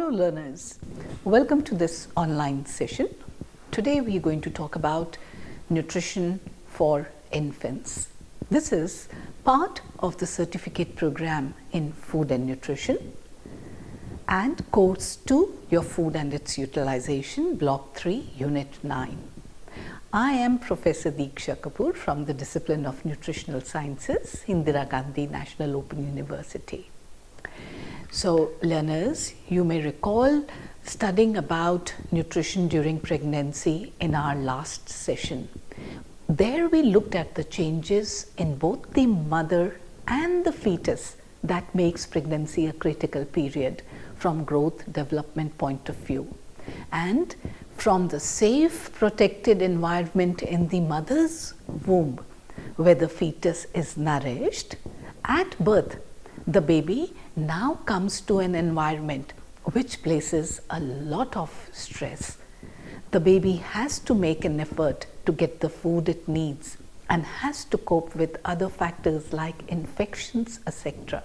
Hello learners, welcome to this online session. Today we are going to talk about nutrition for infants. This is part of the certificate program in food and nutrition and course 2, your food and its utilization, block 3, unit 9. I am Professor Deeksha Kapoor from the discipline of nutritional sciences, Indira Gandhi National Open University. So learners, you may recall studying about nutrition during pregnancy in our last session. There we looked at the changes in both the mother and the fetus that makes pregnancy a critical period from growth development point of view. And from the safe protected environment in the mother's womb where the fetus is nourished, at birth the baby now comes to an environment which places a lot of stress. The baby has to make an effort to get the food it needs and has to cope with other factors like infections, etc.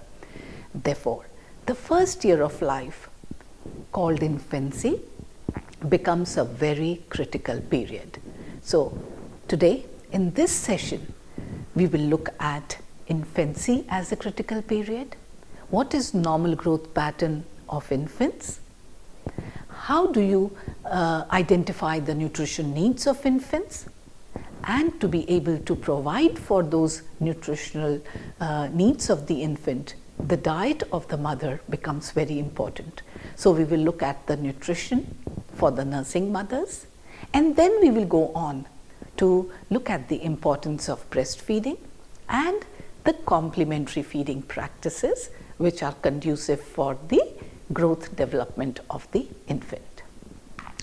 Therefore, the first year of life, called infancy, becomes a very critical period. So today in this session we will look at infancy as a critical period. What is normal growth pattern of infants? How do you identify the nutrition needs of infants? And to be able to provide for those nutritional needs of the infant, the diet of the mother becomes very important. So we will look at the nutrition for the nursing mothers, and then we will go on to look at the importance of breastfeeding and the complementary feeding practices which are conducive for the growth development of the infant.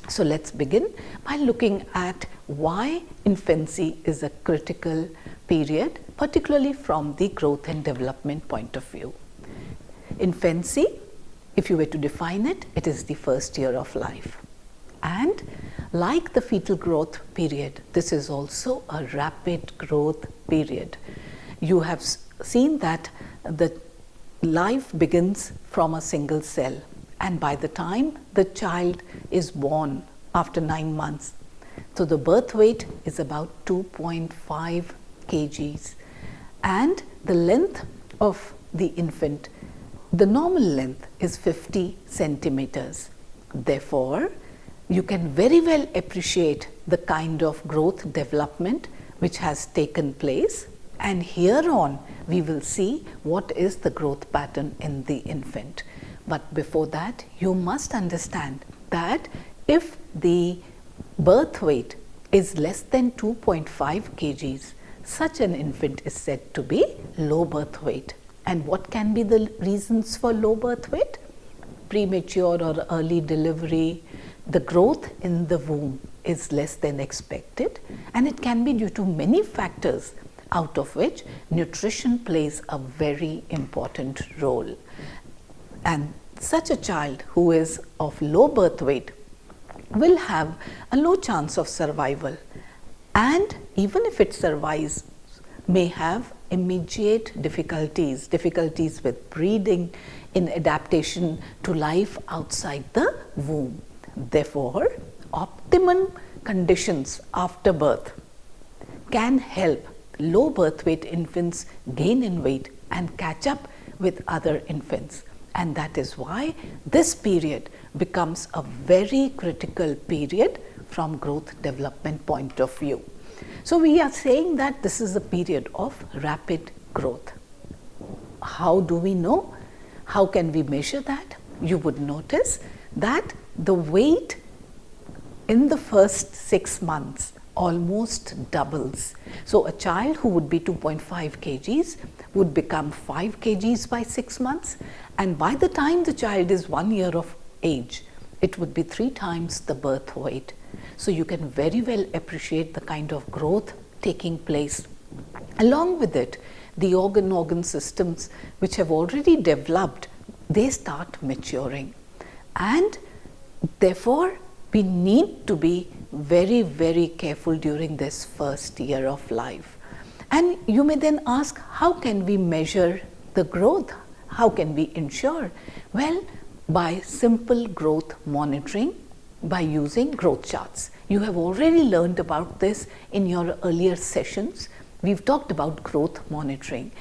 So let's begin by looking at why infancy is a critical period, particularly from the growth and development point of view. Infancy, if you were to define it, it is the first year of life. And like the fetal growth period, this is also a rapid growth period. You have seen that the life begins from a single cell, and by the time the child is born after 9 months, so the birth weight is about 2.5 kgs, and the length of the infant, the normal length is 50 centimeters. Therefore, you can very well appreciate the kind of growth development which has taken place, and here on we will see what is the growth pattern in the infant. But before that, you must understand that if the birth weight is less than 2.5 kgs, such an infant is said to be low birth weight. And what can be the reasons for low birth weight? Premature or early delivery, the growth in the womb is less than expected, and it can be due to many factors, out of which nutrition plays a very important role. And such a child who is of low birth weight will have a low chance of survival, and even if it survives, may have immediate difficulties with breathing, in adaptation to life outside the womb. Therefore, optimum conditions after birth can help low birth weight infants gain in weight and catch up with other infants. And that is why this period becomes a very critical period from growth development point of view. So we are saying that this is a period of rapid growth. How do we know? How can we measure that? You would notice that the weight in the first 6 months almost doubles. So a child who would be 2.5 kgs would become 5 kgs by 6 months, and by the time the child is 1 year of age, it would be 3 times the birth weight. So you can very well appreciate the kind of growth taking place. Along with it, the organ systems which have already developed, they start maturing, and therefore we need to be very, very careful during this first year of life. And you may then ask, how can we measure the growth? How can we ensure? Well, by simple growth monitoring by using growth charts. You have already learned about this in your earlier sessions. We've talked about growth monitoring.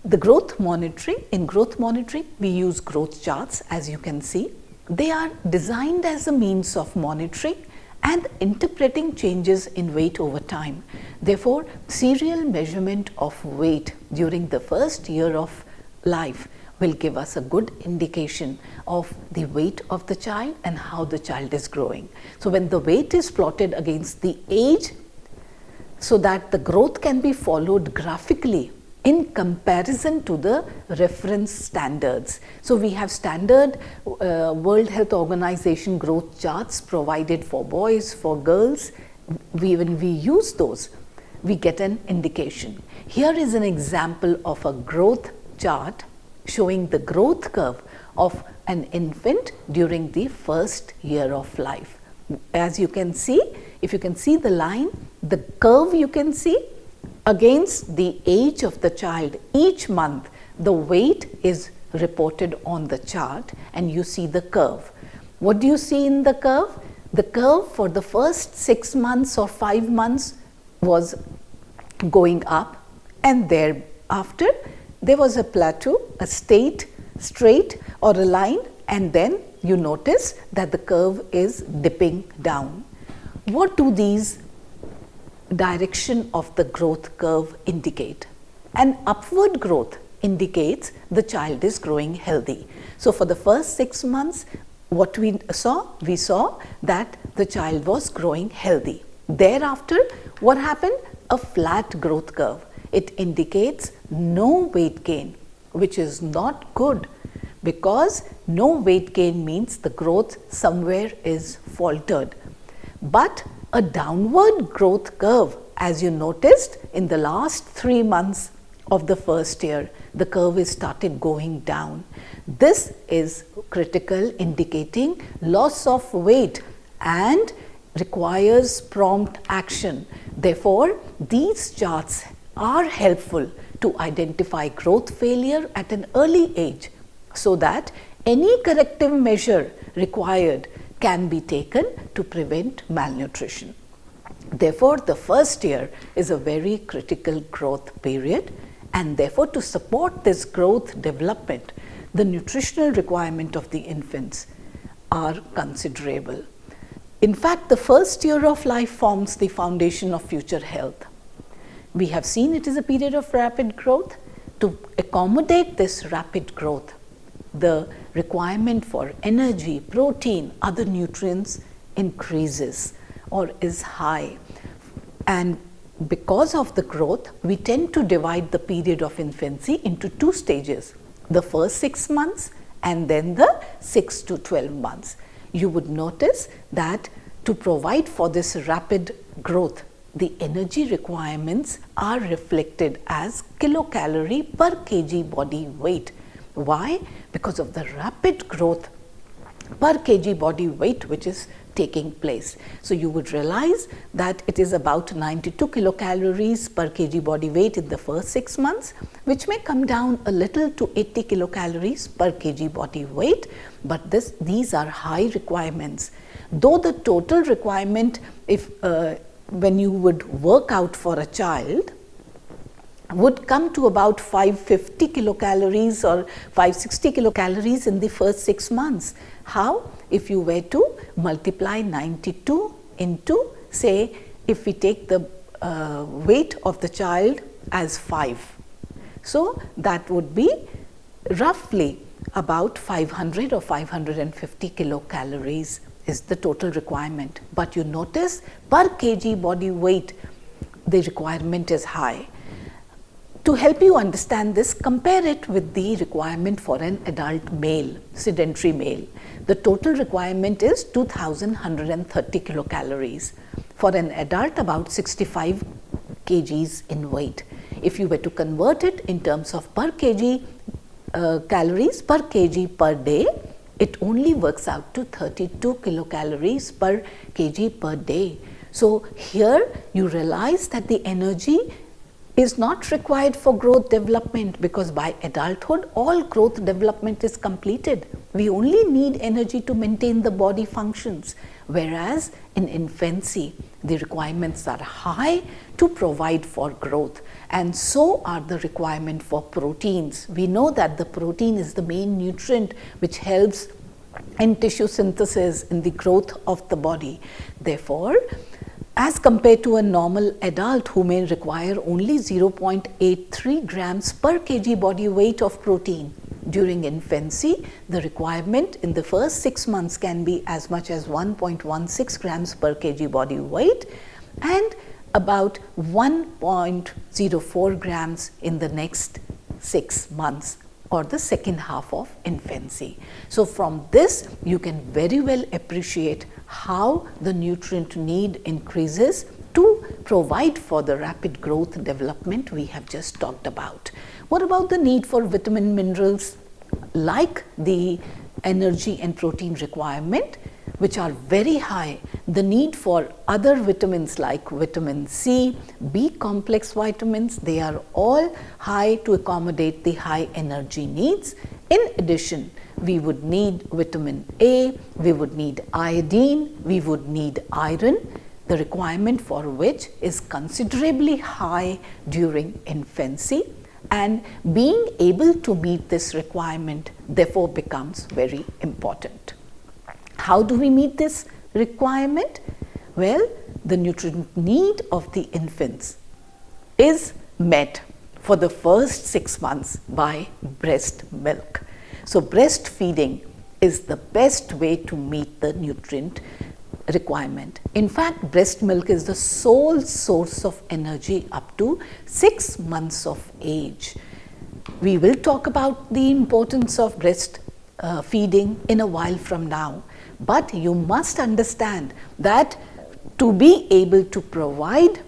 In growth monitoring, we use growth charts, as you can see. They are designed as a means of monitoring and interpreting changes in weight over time. Therefore, serial measurement of weight during the first year of life will give us a good indication of the weight of the child and how the child is growing. So when the weight is plotted against the age, so that the growth can be followed graphically in comparison to the reference standards. So we have standard World Health Organization growth charts provided for boys, for girls. When we use those, we get an indication. Here is an example of a growth chart showing the growth curve of an infant during the first year of life. As you can see, if you can see the line, the curve you can see against the age of the child, each month the weight is reported on the chart and you see the curve. What do you see in the curve? The curve for the first 6 months or 5 months was going up, and thereafter there was a plateau, a straight or a line, and then you notice that the curve is dipping down. What do these direction of the growth curve indicate? An upward growth indicates the child is growing healthy. So for the first 6 months, what we saw that the child was growing healthy. Thereafter, what happened? A flat growth curve. It indicates no weight gain, which is not good, because no weight gain means the growth somewhere is faltered. But a downward growth curve, as you noticed in the last 3 months of the first year, the curve is started going down. This is critical, indicating loss of weight and requires prompt action. Therefore, these charts are helpful to identify growth failure at an early age, so that any corrective measure required can be taken to prevent malnutrition. Therefore, the first year is a very critical growth period, and therefore to support this growth development, the nutritional requirement of the infants are considerable. In fact, the first year of life forms the foundation of future health. We have seen it is a period of rapid growth. To accommodate this rapid growth, the requirement for energy, protein, other nutrients increases or is high. And because of the growth, we tend to divide the period of infancy into 2 stages, the first 6 months and then the 6 to 12 months. You would notice that to provide for this rapid growth, the energy requirements are reflected as kilocalorie per kg body weight. Why? Because of the rapid growth per kg body weight which is taking place. So you would realize that it is about 92 kilocalories per kg body weight in the first 6 months, which may come down a little to 80 kilocalories per kg body weight, but these are high requirements. Though the total requirement, when you would work out for a child, would come to about 550 kilocalories or 560 kilocalories in the first 6 months. How? If you were to multiply 92 into, say, if we take the weight of the child as 5. So that would be roughly about 500 or 550 kilocalories is the total requirement. But you notice per kg body weight, the requirement is high. To help you understand this, compare it with the requirement for an adult male, sedentary male. The total requirement is 2130 kilocalories. For an adult, about 65 kgs in weight. If you were to convert it in terms of per kg calories per kg per day, it only works out to 32 kilocalories per kg per day. So here you realize that the energy is not required for growth development, because by adulthood all growth development is completed. We only need energy to maintain the body functions, whereas in infancy the requirements are high to provide for growth, and so are the requirement for proteins. We know that the protein is the main nutrient which helps in tissue synthesis, in the growth of the body. Therefore, as compared to a normal adult who may require only 0.83 grams per kg body weight of protein, during infancy the requirement in the first 6 months can be as much as 1.16 grams per kg body weight and about 1.04 grams in the next 6 months or the second half of infancy. So from this you can very well appreciate how the nutrient need increases to provide for the rapid growth development we have just talked about. What about the need for vitamin minerals? Like the energy and protein requirement, which are very high, the need for other vitamins like vitamin C, B complex vitamins, they are all high to accommodate the high energy needs. In addition, we would need vitamin A, we would need iodine, we would need iron, the requirement for which is considerably high during infancy, and being able to meet this requirement therefore becomes very important. How do we meet this requirement? Well, the nutrient need of the infants is met for the first 6 months by breast milk. So breastfeeding is the best way to meet the nutrient requirement. In fact, breast milk is the sole source of energy up to 6 months of age. We will talk about the importance of breast feeding in a while from now, but you must understand that to be able to provide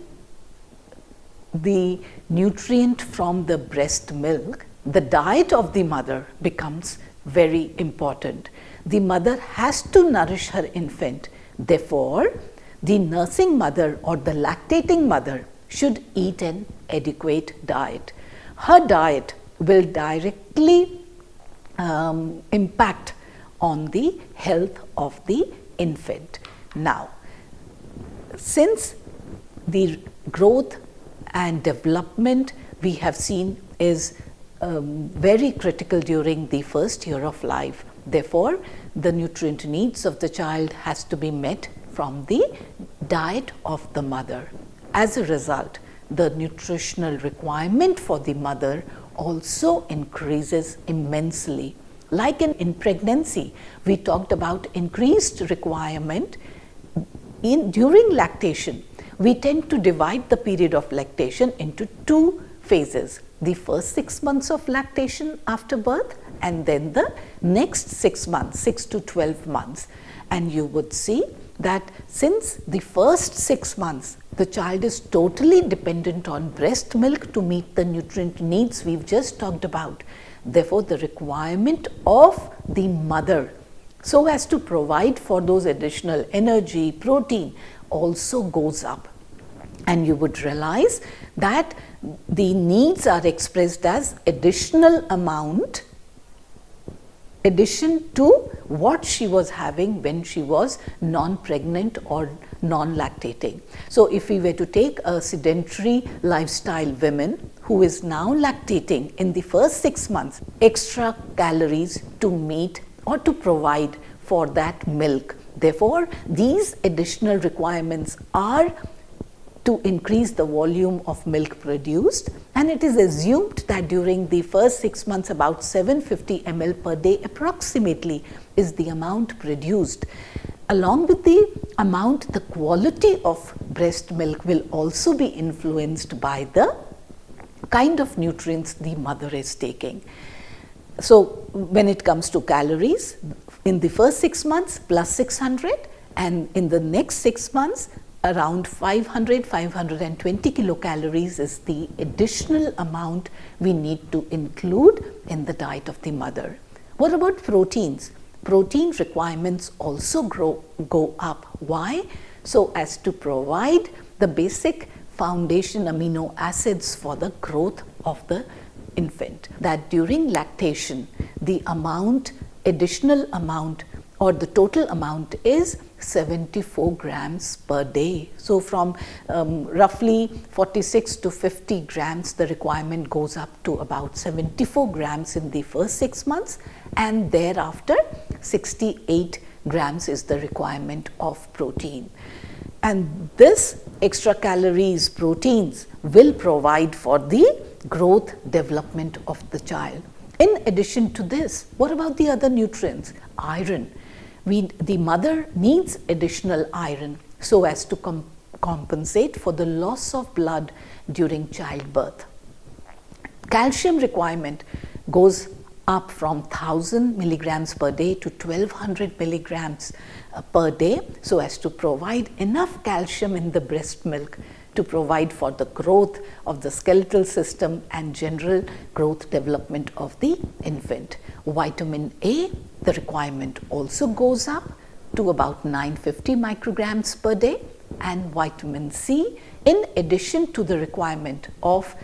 the nutrient from the breast milk, the diet of the mother becomes very important. The mother has to nourish her infant. Therefore, the nursing mother or the lactating mother should eat an adequate diet. Her diet will directly impact on the health of the infant. Now, since the growth and development we have seen is very critical during the first year of life, therefore the nutrient needs of the child has to be met from the diet of the mother. As a result, the nutritional requirement for the mother also increases immensely. Like in pregnancy, we talked about increased requirement during lactation. We tend to divide the period of lactation into 2 phases. The first 6 months of lactation after birth and then the next 6 months, 6 to 12 months. And you would see that since the first 6 months, the child is totally dependent on breast milk to meet the nutrient needs we've just talked about. Therefore, the requirement of the mother so as to provide for those additional energy, protein also goes up. And you would realize that the needs are expressed as additional amount, addition to what she was having when she was non-pregnant or non-lactating. So if we were to take a sedentary lifestyle woman who is now lactating in the first 6 months, extra calories to meet or to provide for that milk. Therefore, these additional requirements are to increase the volume of milk produced, and it is assumed that during the first 6 months about 750 ml per day approximately is the amount produced. Along with the amount, the quality of breast milk will also be influenced by the kind of nutrients the mother is taking. So when it comes to calories, in the first 6 months plus 600, and in the next 6 months around 520 kilocalories is the additional amount we need to include in the diet of the mother. What about proteins? Protein requirements also go up. Why? So as to provide the basic foundation amino acids for the growth of the infant. That during lactation, the additional amount or the total amount is 74 grams per day. So from roughly 46 to 50 grams, the requirement goes up to about 74 grams in the first 6 months, and thereafter 68 grams is the requirement of protein. And this extra calories, proteins, will provide for the growth development of the child. In addition to this, what about the other nutrients? Iron. The mother needs additional iron so as to compensate for the loss of blood during childbirth. Calcium requirement goes up from 1000 milligrams per day to 1200 milligrams per day so as to provide enough calcium in the breast milk to provide for the growth of the skeletal system and general growth development of the infant. Vitamin A, the requirement also goes up to about 950 micrograms per day, and vitamin C, in addition to the requirement of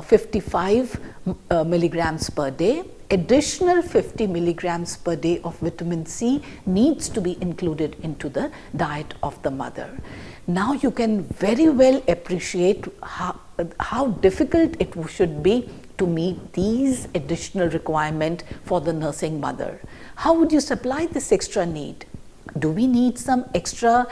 55 milligrams per day, additional 50 milligrams per day of vitamin C needs to be included into the diet of the mother. Now you can very well appreciate how difficult it should be to meet these additional requirements for the nursing mother. How would you supply this extra need? Do we need some extra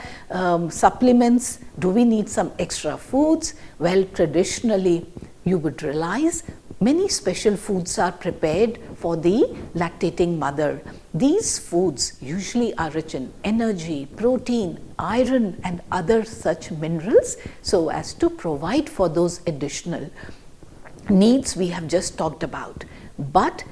supplements? Do we need some extra foods? Well, traditionally, you would realize many special foods are prepared for the lactating mother. These foods usually are rich in energy, protein, iron, and other such minerals so as to provide for those additional needs we have just talked about. But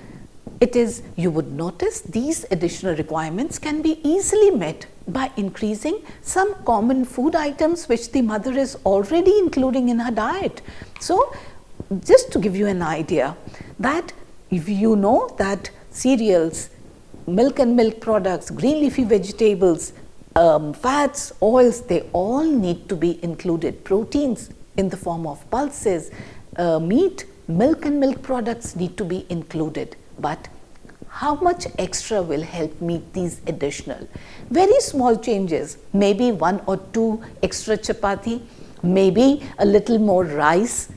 you would notice these additional requirements can be easily met by increasing some common food items which the mother is already including in her diet. So, just to give you an idea that if you know that cereals, milk and milk products, green leafy vegetables, fats, oils, they all need to be included. Proteins in the form of pulses, meat, milk and milk products need to be included. But how much extra will help meet these additional? Very small changes, maybe 1 or 2 extra chapati, maybe a little more rice,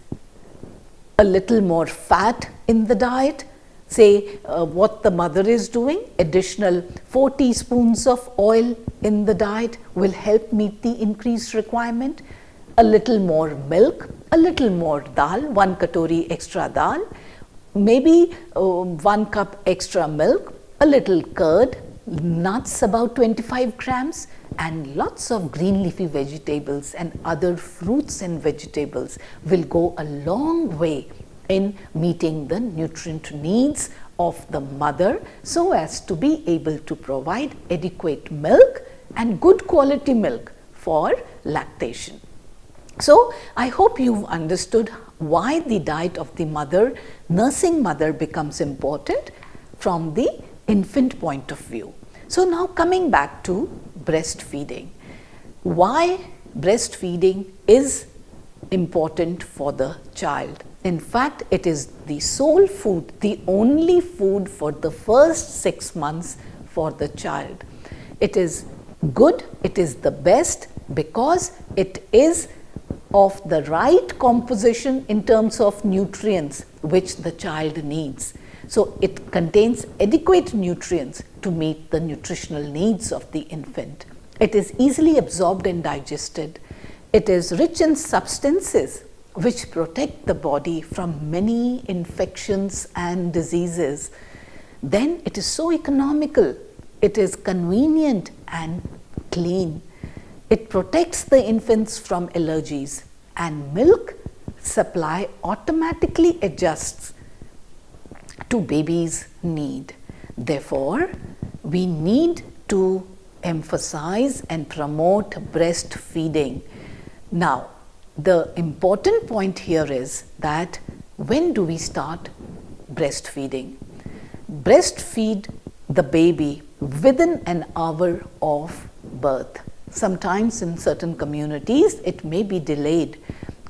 a little more fat in the diet. Say what the mother is doing, additional 4 teaspoons of oil in the diet will help meet the increased requirement. A little more milk, a little more dal, 1 katori extra dal, maybe 1 cup extra milk, a little curd, nuts about 25 grams, and lots of green leafy vegetables and other fruits and vegetables will go a long way in meeting the nutrient needs of the mother so as to be able to provide adequate milk and good quality milk for lactation. So, I hope you've understood why the diet of the mother, nursing mother, becomes important from the infant point of view. So, now coming back to breastfeeding. Why breastfeeding is important for the child? In fact, it is the sole food, the only food for the first 6 months for the child. It is good, it is the best because it is of the right composition in terms of nutrients which the child needs. So, it contains adequate nutrients to meet the nutritional needs of the infant. It is easily absorbed and digested. It is rich in substances which protect the body from many infections and diseases. Then it is so economical, it is convenient and clean. It protects the infants from allergies, and milk supply automatically adjusts to baby's need. Therefore, we need to emphasize and promote breastfeeding. Now, the important point here is that when do we start breastfeeding? Breastfeed the baby within an hour of birth. Sometimes in certain communities it may be delayed.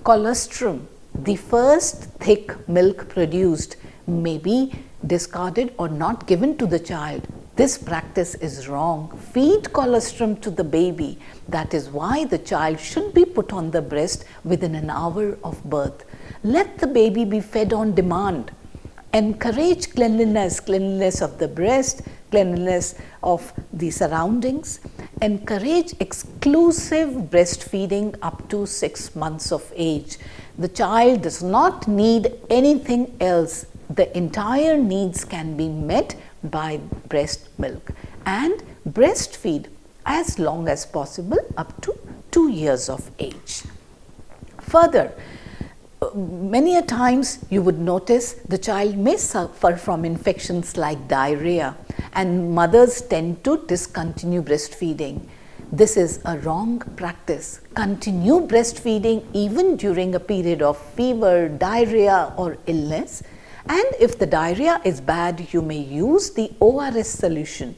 colostrum, the first thick milk produced, may be discarded or not given to the child. This practice is wrong. Feed colostrum to the baby. That is why the child should be put on the breast within an hour of birth. Let the baby be fed on demand. Encourage cleanliness of the breast, cleanliness of the surroundings. Encourage exclusive breastfeeding up to 6 months of age. The child does not need anything else. The entire needs can be met by breast milk, and breastfeed as long as possible up to 2 years of age. Further, many a times you would notice the child may suffer from infections like diarrhea, and mothers tend to discontinue breastfeeding. This is a wrong practice. Continue breastfeeding even during a period of fever, diarrhea or illness. And if the diarrhea is bad, you may use the ORS solution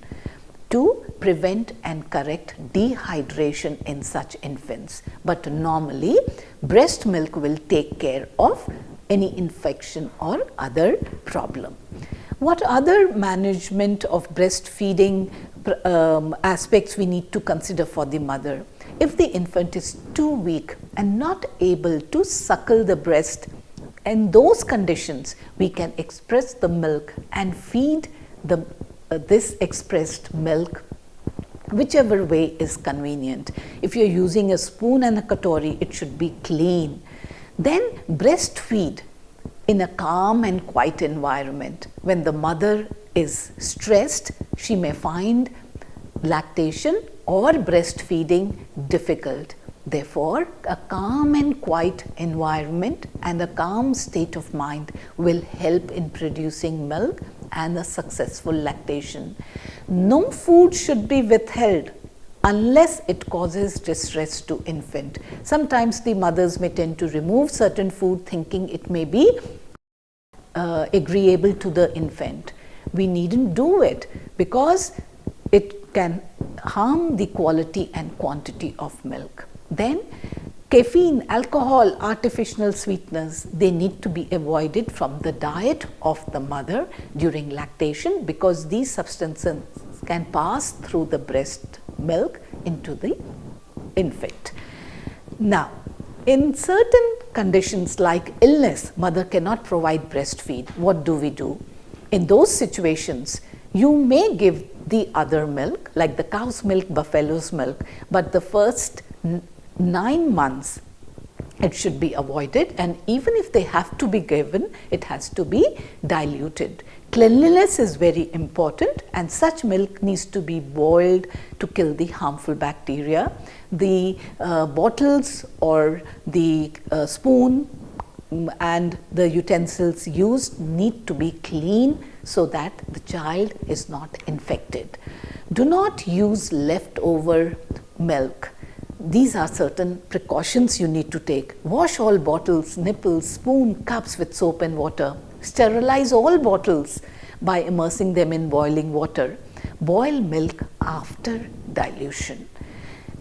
to prevent and correct dehydration in such infants. But normally, breast milk will take care of any infection or other problem. What other management of breastfeeding aspects we need to consider for the mother? If the infant is too weak and not able to suckle the breast, in those conditions, we can express the milk and feed this expressed milk whichever way is convenient. If you're using a spoon and a katori, it should be clean. Then breastfeed in a calm and quiet environment. When the mother is stressed, she may find lactation or breastfeeding difficult. Therefore, a calm and quiet environment and a calm state of mind will help in producing milk and a successful lactation. No food should be withheld unless it causes distress to infant. Sometimes the mothers may tend to remove certain food thinking it may be agreeable to the infant. We needn't do it because it can harm the quality and quantity of milk. Then caffeine, alcohol, artificial sweeteners, they need to be avoided from the diet of the mother during lactation because these substances can pass through the breast milk into the infant. Now, in certain conditions like illness, mother cannot provide breastfeed. What do we do? In those situations, you may give the other milk like the cow's milk, buffalo's milk, but the first 9 months it should be avoided, and even if they have to be given, it has to be diluted. Cleanliness is very important, and such milk needs to be boiled to kill the harmful bacteria. The bottles or the spoon and the utensils used need to be clean so that the child is not infected. Do not use leftover milk. These are certain precautions you need to take. Wash all bottles, nipples, spoon, cups with soap and water. Sterilize all bottles by immersing them in boiling water. Boil milk after dilution.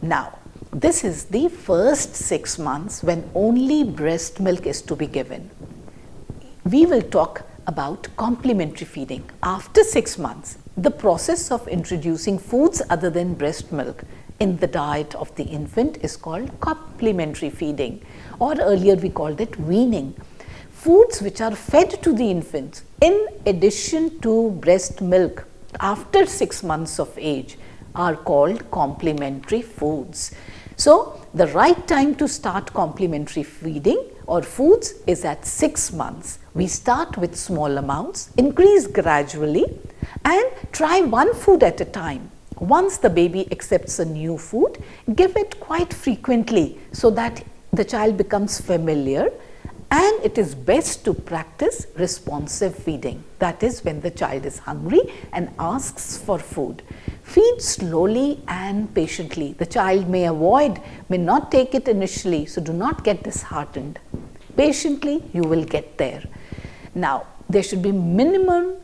Now, this is the first 6 months when only breast milk is to be given. We will talk about complementary feeding. After 6 months, the process of introducing foods other than breast milk in the diet of the infant is called complementary feeding, or earlier we called it weaning. Foods which are fed to the infant in addition to breast milk after 6 months of age are called complementary foods. So, the right time to start complementary feeding or foods is at 6 months. We start with small amounts, increase gradually, and try one food at a time. Once the baby accepts a new food, give it quite frequently so that the child becomes familiar, and it is best to practice responsive feeding. That is when the child is hungry and asks for food. Feed slowly and patiently. The child may not take it initially, so do not get disheartened. Patiently, you will get there. Now, there should be minimum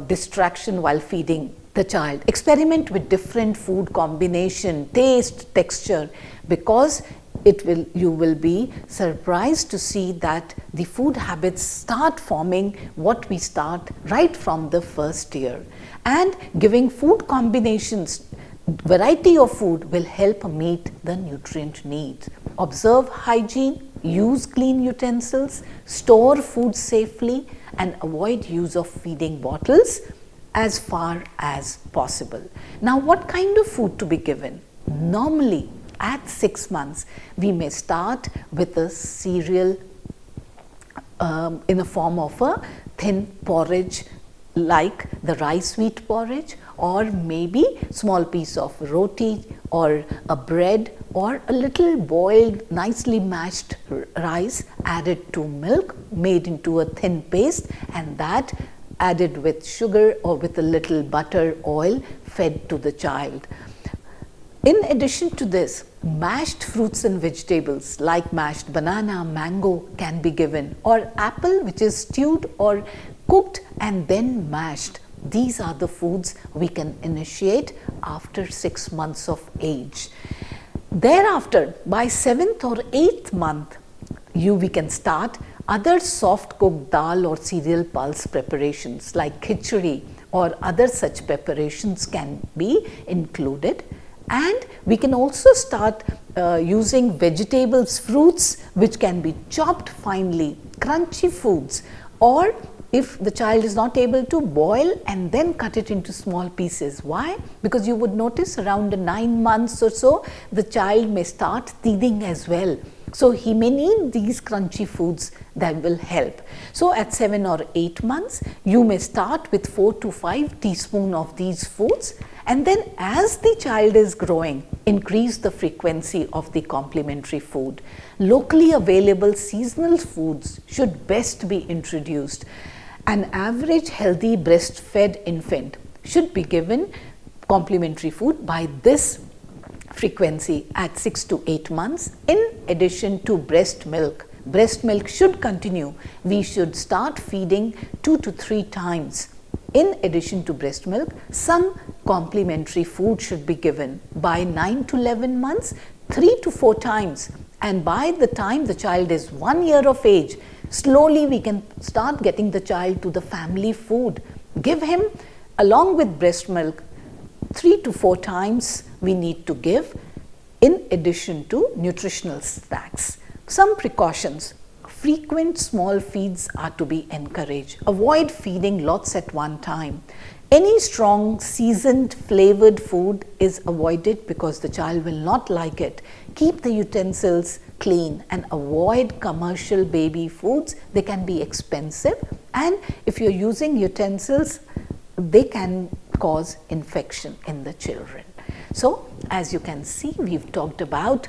distraction while feeding the child. Experiment with different food combination, taste, texture, because you will be surprised to see that the food habits start forming what we start right from the first year. And giving food combinations, variety of food will help meet the nutrient needs. Observe hygiene, use clean utensils, store food safely, and avoid use of feeding bottles as far as possible. Now, what kind of food to be given? Normally, at 6 months, we may start with a cereal in the form of a thin porridge like the rice wheat porridge, or maybe small piece of roti or a bread or a little boiled nicely mashed rice added to milk made into a thin paste, and that added with sugar or with a little butter oil fed to the child. In addition to this, mashed fruits and vegetables like mashed banana, mango can be given, or apple which is stewed or cooked and then mashed. These are the foods we can initiate after 6 months of age. Thereafter, by 7th or 8th month, we can start other soft cooked dal or cereal pulse preparations like khichdi or other such preparations can be included. And we can also start using vegetables, fruits which can be chopped finely, crunchy foods, or if the child is not able to, boil and then cut it into small pieces. Why? Because you would notice around 9 months or so, the child may start teething as well. So he may need these crunchy foods that will help. So at 7 or 8 months, you may start with 4 to 5 teaspoons of these foods, and then as the child is growing, increase the frequency of the complementary food. Locally available seasonal foods should best be introduced. An average healthy breastfed infant should be given complementary food by this frequency at 6 to 8 months. In addition to breast milk should continue. We should start feeding 2 to 3 times. In addition to breast milk, some complementary food should be given by 9 to 11 months, 3 to 4 times. And by the time the child is 1 year of age, slowly we can start getting the child to the family food. Give him, along with breast milk, 3 to 4 times we need to give, in addition to nutritional snacks. Some precautions. Frequent small feeds are to be encouraged. Avoid feeding lots at one time. Any strong, seasoned, flavored food is avoided because the child will not like it. Keep the utensils clean and avoid commercial baby foods. They can be expensive, and if you're using utensils, they can cause infection in the children. So, as you can see, we've talked about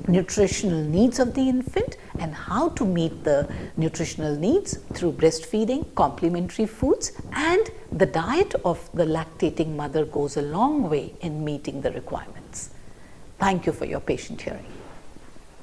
nutritional needs of the infant and how to meet the nutritional needs through breastfeeding, complementary foods, and the diet of the lactating mother goes a long way in meeting the requirements. Thank you for your patient hearing.